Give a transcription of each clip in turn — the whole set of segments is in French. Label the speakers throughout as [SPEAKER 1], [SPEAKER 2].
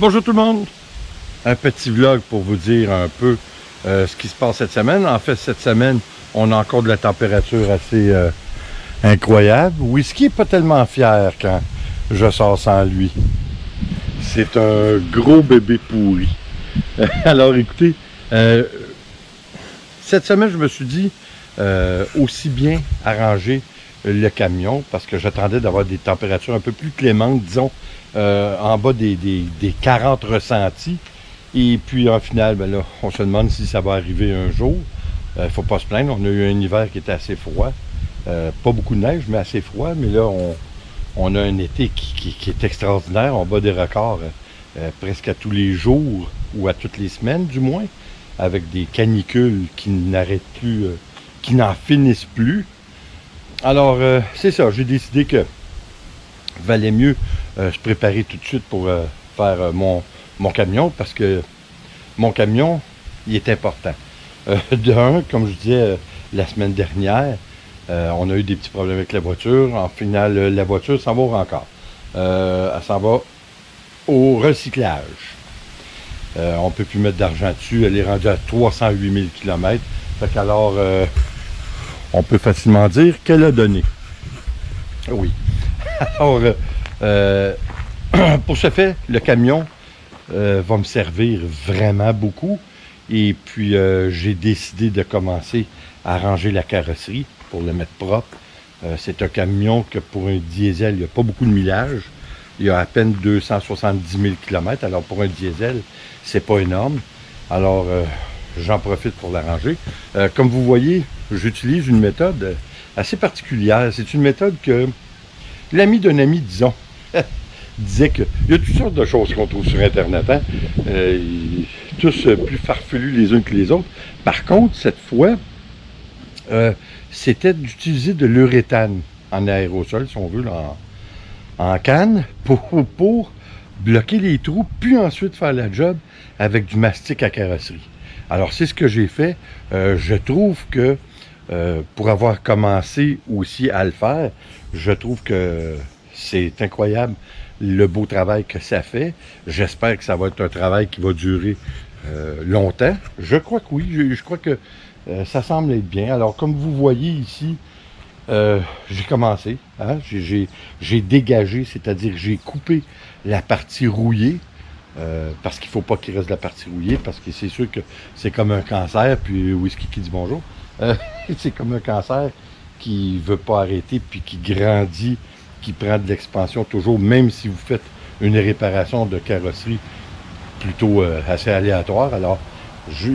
[SPEAKER 1] Bonjour tout le monde! Un petit vlog pour vous dire un peu ce qui se passe cette semaine. En fait, cette semaine, on a encore de la température assez incroyable. Whisky n'est pas tellement fier quand je sors sans lui. C'est un gros bébé pourri. Alors écoutez, cette semaine, je me suis dit aussi bien arranger le camion parce que j'attendais d'avoir des températures un peu plus clémentes, disons, en bas des 40 ressentis. Et puis en final, ben là, on se demande si ça va arriver un jour. Il ne faut pas se plaindre, on a eu un hiver qui était assez froid. Pas beaucoup de neige, mais assez froid. Mais là, on a un été qui est extraordinaire. On bat des records presque à tous les jours ou à toutes les semaines du moins, avec des canicules qui n'arrêtent plus, qui n'en finissent plus. Alors, c'est ça, j'ai décidé que valait mieux se préparer tout de suite pour faire mon camion, parce que mon camion, il est important. De un, comme je disais la semaine dernière, on a eu des petits problèmes avec la voiture. En final, la voiture s'en va au rencard. Elle s'en va au recyclage. On ne peut plus mettre d'argent dessus. Elle est rendue à 308 000 km. Fait qu'alors, on peut facilement dire qu'elle a donné. Oui. Alors, pour ce fait, le camion va me servir vraiment beaucoup. Et puis, j'ai décidé de commencer à ranger la carrosserie pour le mettre propre. C'est un camion que pour un diesel, il n'y a pas beaucoup de millage. Il y a à peine 270 000 km. Alors, pour un diesel, c'est pas énorme. Alors, j'en profite pour la ranger. Comme vous voyez, j'utilise une méthode assez particulière. C'est une méthode que l'ami d'un ami, disons, disait qu'il y a toutes sortes de choses qu'on trouve sur Internet, hein? Tous plus farfelus les uns que les autres. Par contre, cette fois, c'était d'utiliser de l'uréthane en aérosol, si on veut, là, en canne, pour bloquer les trous, puis ensuite faire la job avec du mastic à carrosserie. Alors, c'est ce que j'ai fait. Je trouve que, pour avoir commencé aussi à le faire, je trouve que c'est incroyable le beau travail que ça fait. J'espère que ça va être un travail qui va durer longtemps. Je crois que oui. Je crois que ça semble être bien. Alors, comme vous voyez ici, j'ai commencé. Hein? J'ai dégagé, c'est-à-dire j'ai coupé la partie rouillée. Parce qu'il ne faut pas qu'il reste de la partie rouillée, parce que c'est sûr que c'est comme un cancer, puis Whisky qui dit bonjour. C'est comme un cancer qui ne veut pas arrêter, puis qui grandit, qui prend de l'expansion toujours, même si vous faites une réparation de carrosserie plutôt assez aléatoire. Alors,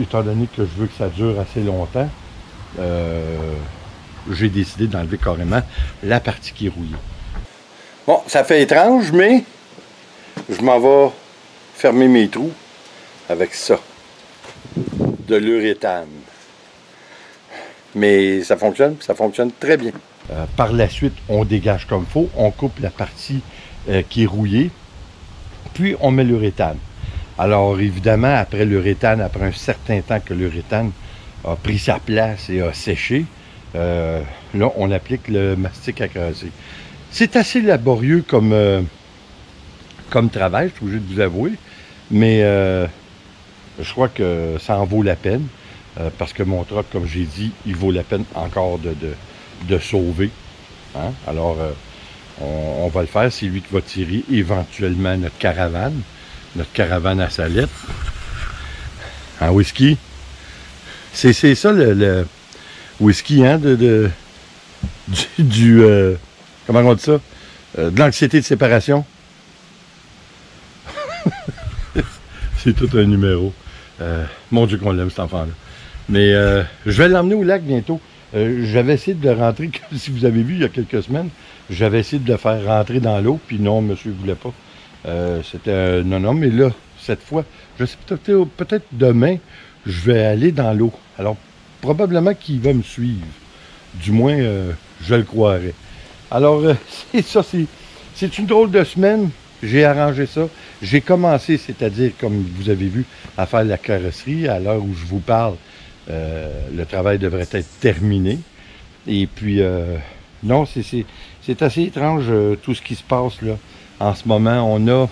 [SPEAKER 1] étant donné que je veux que ça dure assez longtemps, j'ai décidé d'enlever carrément la partie qui est rouillée. Bon, ça fait étrange, mais je m'en vais fermer mes trous avec ça, de l'uréthane. Mais ça fonctionne très bien. Par la suite, on dégage comme il faut, on coupe la partie qui est rouillée, puis on met l'uréthane. Alors évidemment, après l'uréthane, après un certain temps que l'uréthane a pris sa place et a séché, là, on applique le mastic à creuser. C'est assez laborieux comme travail, je suis obligé de vous avouer, mais je crois que ça en vaut la peine, parce que mon truck, comme j'ai dit, il vaut la peine encore de sauver. Hein? Alors, on va le faire. C'est lui qui va tirer éventuellement notre caravane à salette. En whisky. C'est ça le whisky, hein, comment on dit ça? De l'anxiété de séparation. C'est tout un numéro. Mon Dieu qu'on l'aime, cet enfant-là. Mais je vais l'emmener au lac bientôt. J'avais essayé de le rentrer, si vous avez vu, il y a quelques semaines, j'avais essayé de le faire rentrer dans l'eau, puis non, monsieur ne voulait pas. C'était non, mais là, cette fois, je sais peut-être demain, je vais aller dans l'eau. Alors, probablement qu'il va me suivre. Du moins, je le croirais. Alors, c'est ça, c'est une drôle de semaine. J'ai arrangé ça. J'ai commencé, c'est-à-dire, comme vous avez vu, à faire la carrosserie. À l'heure où je vous parle, le travail devrait être terminé. Et puis, non, c'est assez étrange tout ce qui se passe là. En ce moment, on a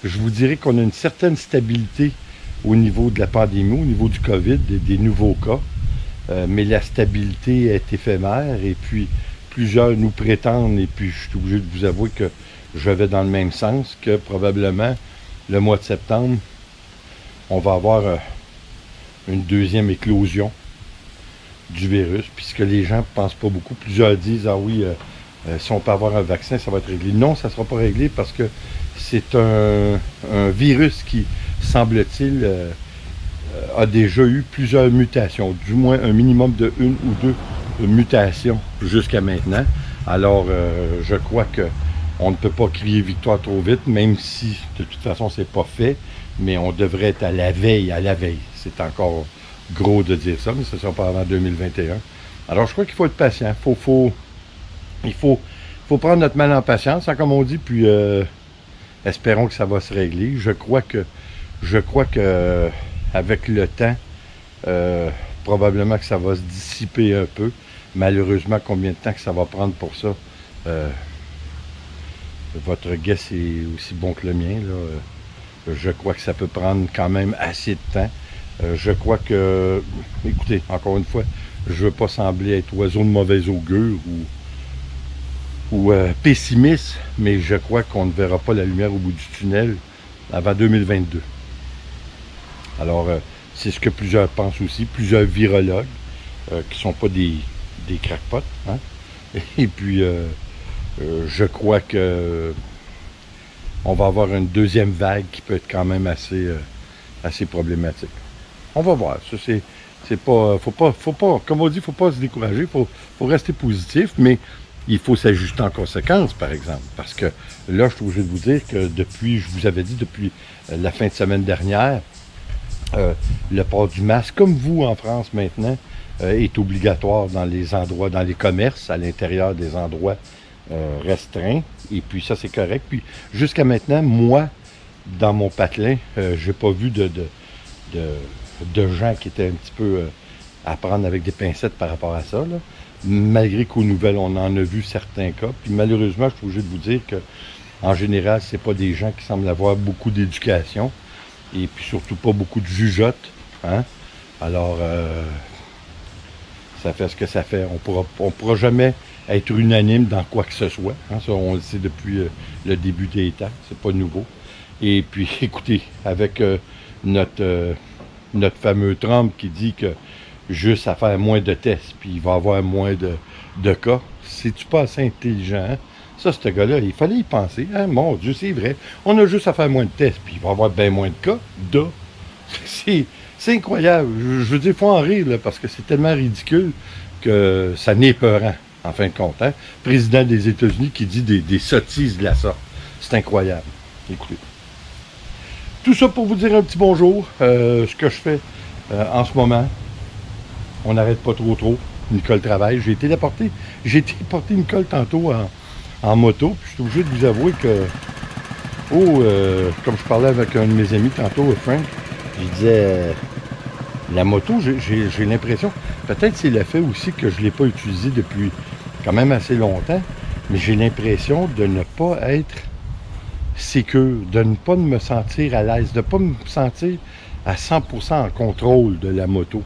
[SPEAKER 1] je vous dirais qu'on a une certaine stabilité au niveau de la pandémie, au niveau du COVID, des nouveaux cas. Mais la stabilité est éphémère et puis plusieurs nous prétendent, et puis je suis obligé de vous avouer que je vais dans le même sens, que probablement le mois de septembre, on va avoir une deuxième éclosion du virus, puisque les gens ne pensent pas beaucoup. Plusieurs disent, ah oui, si on peut avoir un vaccin, ça va être réglé. Non, ça ne sera pas réglé parce que c'est un virus qui, semble-t-il, a déjà eu plusieurs mutations, du moins un minimum de 1 ou 2 mutations jusqu'à maintenant. Alors, je crois que on ne peut pas crier victoire trop vite, même si de toute façon c'est pas fait, mais on devrait être à la veille, C'est encore gros de dire ça, mais ce ne sera pas avant 2021. Alors, je crois qu'il faut être patient. Il faut prendre notre mal en patience, hein, comme on dit, puis espérons que ça va se régler. Je crois que avec le temps, probablement que ça va se dissiper un peu. Malheureusement, combien de temps que ça va prendre pour ça? Votre guess est aussi bon que le mien, là. Je crois que ça peut prendre quand même assez de temps. Je crois que, écoutez, encore une fois, je ne veux pas sembler être oiseau de mauvais augure ou pessimiste, mais je crois qu'on ne verra pas la lumière au bout du tunnel avant 2022. Alors, c'est ce que plusieurs pensent aussi, plusieurs virologues, qui ne sont pas des crackpots, hein? Et puis, je crois que on va avoir une deuxième vague qui peut être quand même assez problématique. On va voir. Ça, c'est pas, faut pas, comme on dit, faut pas se décourager, faut rester positif, mais il faut s'ajuster en conséquence, par exemple. Parce que là, je suis obligé de vous dire que depuis, je vous avais dit, depuis la fin de semaine dernière, le port du masque, comme vous en France maintenant, est obligatoire dans les endroits, dans les commerces, à l'intérieur des endroits restreints. Et puis ça, c'est correct. Puis jusqu'à maintenant, moi, dans mon patelin, j'ai pas vu de gens qui étaient un petit peu à prendre avec des pincettes par rapport à ça, là. Malgré qu'aux nouvelles, on en a vu certains cas. Puis malheureusement, je suis obligé de vous dire que, en général, c'est pas des gens qui semblent avoir beaucoup d'éducation. Et puis surtout pas beaucoup de jugeote. Hein? Alors, ça fait ce que ça fait. On pourra jamais être unanime dans quoi que ce soit. Hein? Ça, on le sait depuis le début des temps. C'est pas nouveau. Et puis, écoutez, avec notre fameux Trump qui dit que juste à faire moins de tests, puis il va y avoir moins de cas, c'est-tu pas assez intelligent? Hein? Ça, ce gars-là, il fallait y penser. Hein? Mon Dieu, c'est vrai. On a juste à faire moins de tests, puis il va y avoir bien moins de cas. C'est incroyable. Je veux dire, il faut en rire, là, parce que c'est tellement ridicule que ça n'est peurant, en fin de compte. Hein? Président des États-Unis qui dit des sottises de la sorte. C'est incroyable. Écoutez. Tout ça pour vous dire un petit bonjour. Ce que je fais en ce moment, on n'arrête pas trop. Nicole travaille. J'ai été porter Nicole tantôt en moto. Puis je suis obligé de vous avouer que, comme je parlais avec un de mes amis tantôt, Frank, je disais, la moto, j'ai l'impression, peut-être c'est le fait aussi que je ne l'ai pas utilisé depuis quand même assez longtemps, mais j'ai l'impression de ne pas être sécure, de ne pas me sentir à l'aise, de ne pas me sentir à 100% en contrôle de la moto.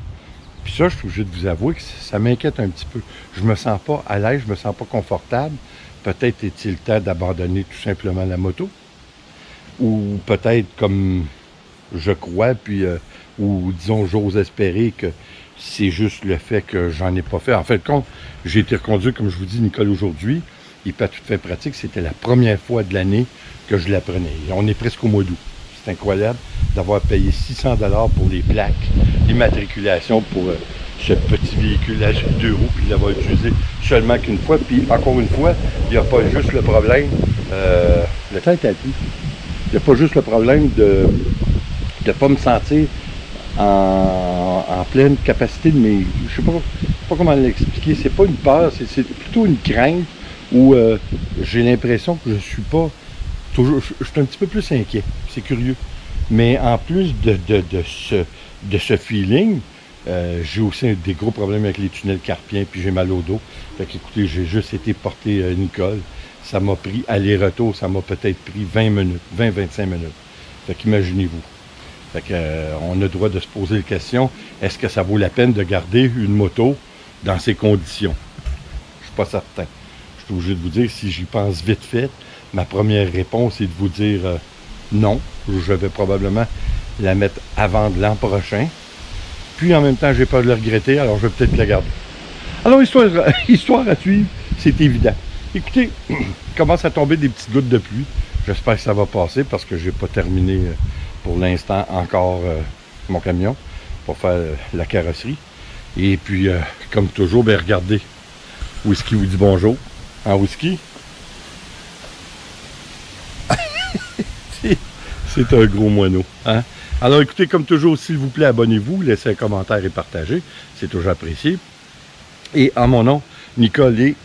[SPEAKER 1] Puis ça, je suis obligé de vous avouer que ça m'inquiète un petit peu. Je me sens pas à l'aise, je me sens pas confortable. Peut-être est-il temps d'abandonner tout simplement la moto. Ou peut-être, comme je crois, puis ou disons, j'ose espérer que c'est juste le fait que j'en ai pas fait. En fait, compte, j'ai été reconduit, comme je vous dis, Nicole, aujourd'hui. Et pas tout fait pratique, c'était la première fois de l'année que je l'apprenais. On est presque au mois d'août. C'est incroyable d'avoir payé 600 $ pour les plaques, l'immatriculation pour ce petit véhicule à 2 roues, puis l'avoir utilisé seulement qu'une fois. Puis encore une fois, il n'y a pas juste le problème, le temps est à tout. Il n'y a pas juste le problème de ne pas me sentir en pleine capacité de mes... Je ne sais pas comment l'expliquer. C'est pas une peur, c'est plutôt une crainte où j'ai l'impression que je suis pas toujours... Je suis un petit peu plus inquiet. C'est curieux. Mais en plus de ce feeling, j'ai aussi des gros problèmes avec les tunnels carpiens, puis j'ai mal au dos. Fait qu'écoutez, j'ai juste été porter Nicole. Ça m'a pris aller-retour, ça m'a peut-être pris 20 minutes, 20-25 minutes. Fait qu'imaginez-vous. Fait que, on a le droit de se poser la question, est-ce que ça vaut la peine de garder une moto dans ces conditions? Je suis pas certain. Je suis obligé de vous dire, si j'y pense vite fait, ma première réponse est de vous dire non. Je vais probablement la mettre avant de l'an prochain. Puis en même temps, j'ai peur de le regretter, alors je vais peut-être la garder. Alors, histoire à suivre, c'est évident. Écoutez, il commence à tomber des petites gouttes de pluie. J'espère que ça va passer parce que j'ai pas terminé pour l'instant encore mon camion pour faire la carrosserie. Et puis, comme toujours, ben regardez, Whisky vous dit bonjour. En Whisky, c'est un gros moineau. Hein? Alors écoutez, comme toujours, s'il vous plaît, abonnez-vous, laissez un commentaire et partagez. C'est toujours apprécié. Et en mon nom, Nicole et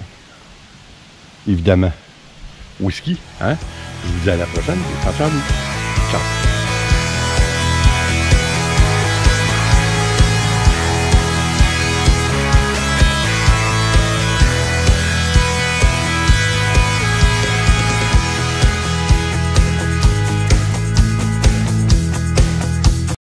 [SPEAKER 1] évidemment Whisky. Hein? Je vous dis à la prochaine. Attention à vous. Ciao.